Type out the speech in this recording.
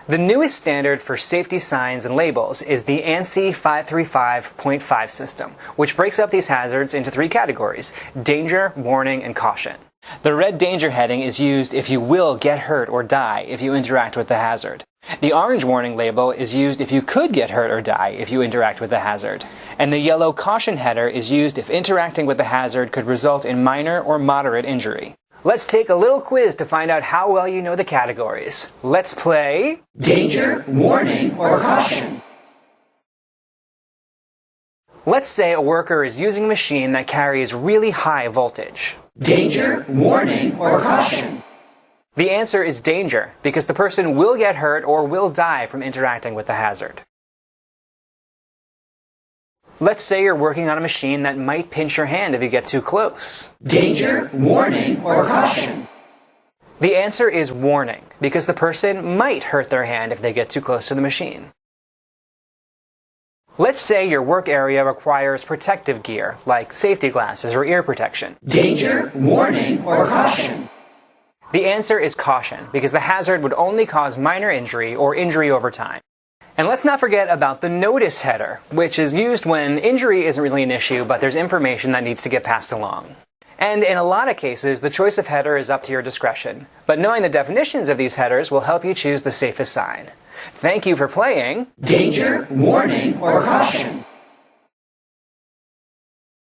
The newest standard for safety signs and labels is the ANSI 535.5 system, which breaks up these hazards into 3 categories: danger, warning, and caution. The red danger heading is used if you will get hurt or die if you interact with the hazard. The orange warning label is used if you could get hurt or die if you interact with the hazard. And the yellow caution header is used if interacting with the hazard could result in minor or moderate injury. Let's take a little quiz to find out how well you know the categories. Let's play danger, warning, or caution. Let's say a worker is using a machine that carries really high voltage. Danger, warning, or caution. The answer is danger, because the person will get hurt or will die from interacting with the hazard. Let's say you're working on a machine that might pinch your hand if you get too close. Danger, warning, or caution. The answer is warning, because the person might hurt their hand if they get too close to the machine. Let's say your work area requires protective gear, like safety glasses or ear protection. Danger, warning, or caution. The answer is caution, because the hazard would only cause minor injury or injury over time. And let's not forget about the notice header, which is used when injury isn't really an issue, but there's information that needs to get passed along. And in a lot of cases, the choice of header is up to your discretion, but knowing the definitions of these headers will help you choose the safest sign. Thank you for playing danger, warning, or caution.